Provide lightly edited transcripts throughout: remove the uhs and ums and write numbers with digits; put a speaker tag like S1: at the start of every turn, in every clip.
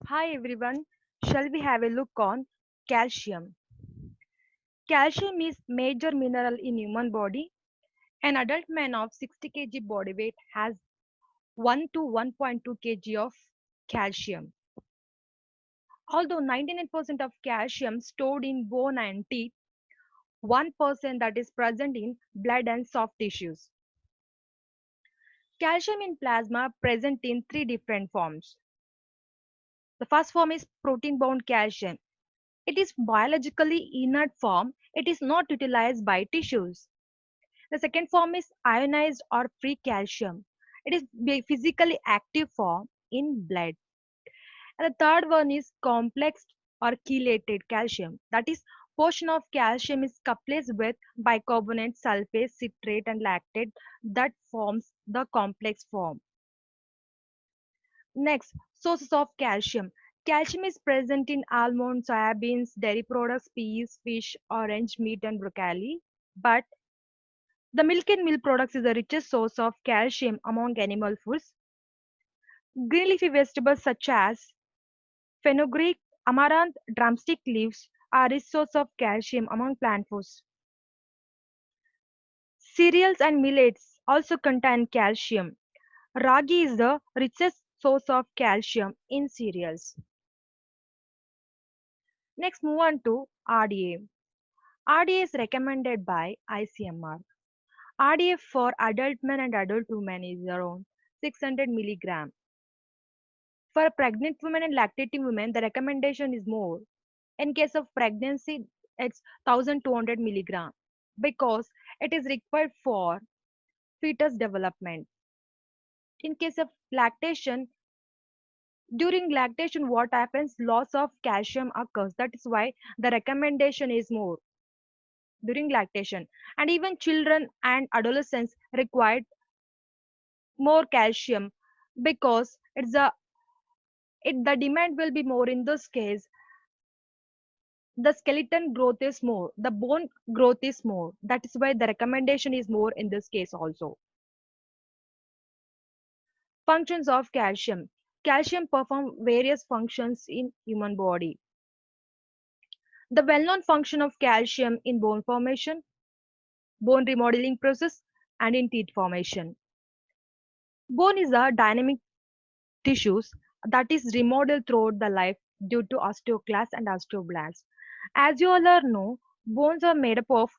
S1: Hi everyone, shall we have a look on calcium? Calcium is major mineral in human body. An adult man of 60 kg body weight has 1 to 1.2 kg of calcium. Although 99% of calcium stored in bone and teeth, 1% that is present in blood and soft tissues. Calcium in plasma present in three different forms. The first form is protein bound calcium. It is biologically inert form. It is not utilized by tissues. The second form is ionized or free calcium. It is physically active form in blood. And the third one is complex or chelated calcium. That is, portion of calcium is coupled with bicarbonate, sulfate, citrate, and lactate that forms the complex form. Next, sources of calcium. Calcium is present in almonds, soybeans, dairy products, peas, fish, orange, meat, and broccoli. But the milk and milk products is the richest source of calcium among animal foods. Green leafy vegetables such as fenugreek, amaranth, drumstick leaves are rich source of calcium among plant foods. Cereals and millets also contain calcium. Ragi is the richest source of calcium in cereals. Next, move on to RDA. RDA is recommended by ICMR. RDA for adult men and adult women is around 600 milligram. For a pregnant woman and lactating women, the recommendation is more. In case of pregnancy, it's 1200 milligram because it is required for fetus development. In case of lactation, during lactation, what happens? Loss of calcium occurs. That is why the recommendation is more during lactation. And even children and adolescents require more calcium because the demand will be more in this case. The skeleton growth is more, the bone growth is more. That is why the recommendation is more in this case also. Functions of calcium. Calcium perform various functions in human body. The well-known function of calcium in bone formation, bone remodeling process, and in teeth formation. Bone is a dynamic tissues that is remodeled throughout the life due to osteoclasts and osteoblasts. As you all are know, bones are made up of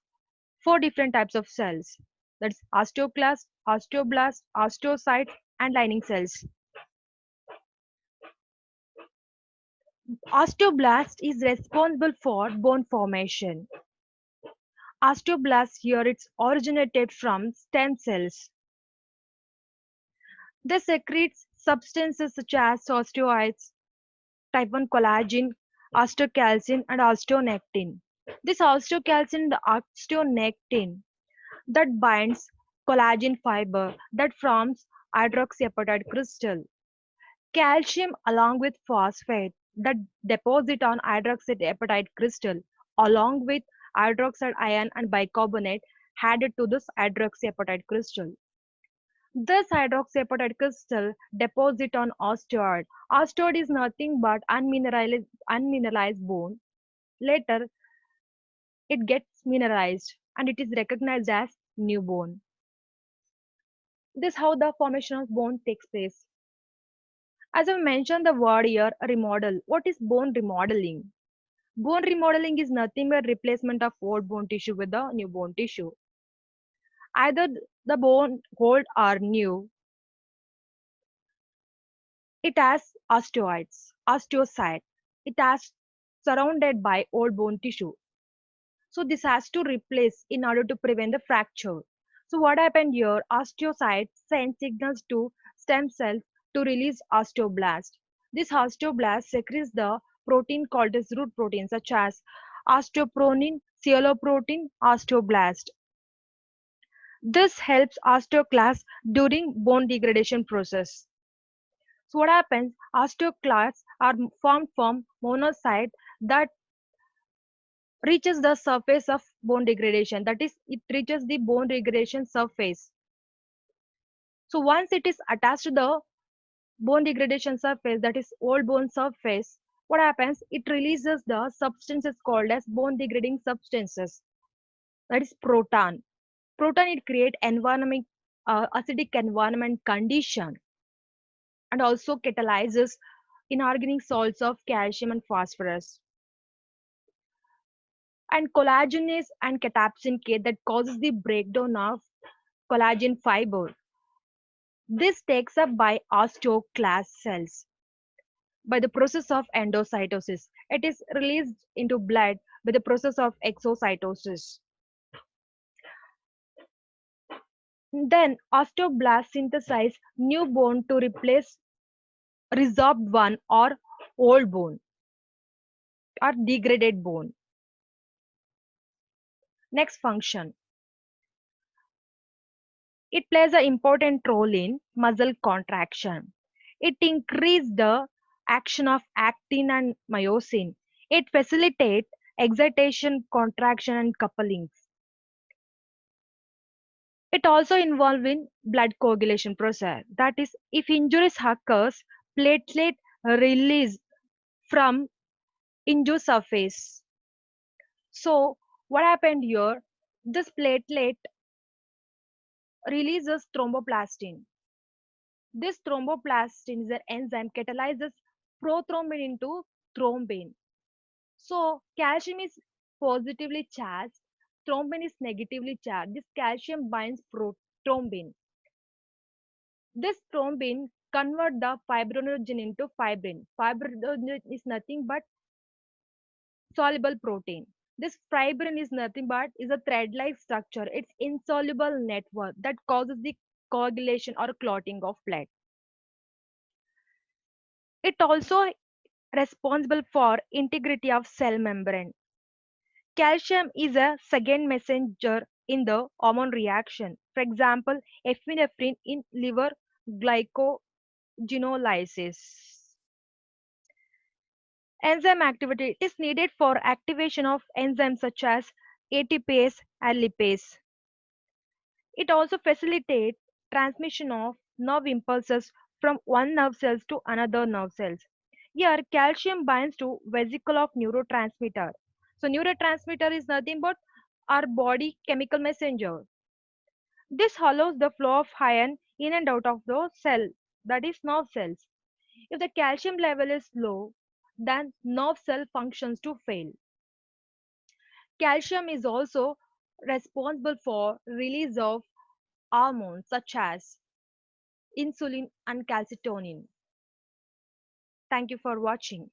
S1: four different types of cells. That's osteoclast, osteoblast, osteocyte, and lining cells. Osteoblast is responsible for bone formation. Osteoblast here it's originated from stem cells. They secrete substances such as osteoids, type 1 collagen, osteocalcin, and osteonectin. This osteocalcin, the osteonectin that binds collagen fiber that forms hydroxyapatite crystal. Calcium along with phosphate that deposit on hydroxyapatite crystal along with hydroxide ion and bicarbonate added to this hydroxyapatite crystal. This hydroxyapatite crystal deposit on osteoid. Osteoid is nothing but unmineralized bone. Later, it gets mineralized and it is recognized as new bone. This is how the formation of bone takes place. As I mentioned the word here, remodel. What is bone remodeling? Bone remodeling is nothing but replacement of old bone tissue with the new bone tissue. Either the bone old or new, it has osteoids, osteocyte. It has surrounded by old bone tissue. So this has to replace in order to prevent the fracture. So what happened here? Osteocytes send signals to stem cells to release osteoblast. This osteoblast secretes the protein called as root protein such as osteopronin, sialoprotein, osteoblast. This helps osteoclasts during bone degradation process. So what happens? Osteoclasts are formed from monocyte that reaches the surface of bone degradation. That is, it reaches the bone degradation surface. So once it is attached to the bone degradation surface, that is old bone surface, what happens? It releases the substances called as bone degrading substances. That is proton. Proton it create environment acidic environment condition and also catalyzes inorganic salts of calcium and phosphorus. And collagenase and catapsin K that causes the breakdown of collagen fiber. This takes up by osteoclast cells by the process of endocytosis. It is released into blood by the process of exocytosis. Then osteoblasts synthesize new bone to replace resorbed one or old bone or degraded bone. Next function. It plays an important role in muscle contraction. It increases the action of actin and myosin. It facilitates excitation, contraction, and couplings. It also involves in blood coagulation process. That is, if injuries occurs, platelet release from injured surface. So what happened here? This platelet releases thromboplastin. This thromboplastin is an enzyme catalyzes prothrombin into thrombin. So calcium is positively charged, thrombin is negatively charged. This calcium binds thrombin. This thrombin convert the fibrinogen into fibrin. Fibrinogen is nothing but soluble protein. This fibrin is nothing but is a thread-like structure. It's insoluble network that causes the coagulation or clotting of blood. It also responsible for integrity of cell membrane. Calcium is a second messenger in the hormone reaction. For example, epinephrine in liver glycogenolysis. Enzyme activity is needed for activation of enzymes such as ATPase and lipase. It also facilitates transmission of nerve impulses from one nerve cells to another nerve cells. Here, calcium binds to vesicle of neurotransmitter. So, neurotransmitter is nothing but our body chemical messenger. This allows the flow of iron in and out of the cell, that is nerve cells. If the calcium level is low, then nerve cell functions to fail. Calcium is also responsible for release of hormones such as insulin and calcitonin. Thank you for watching.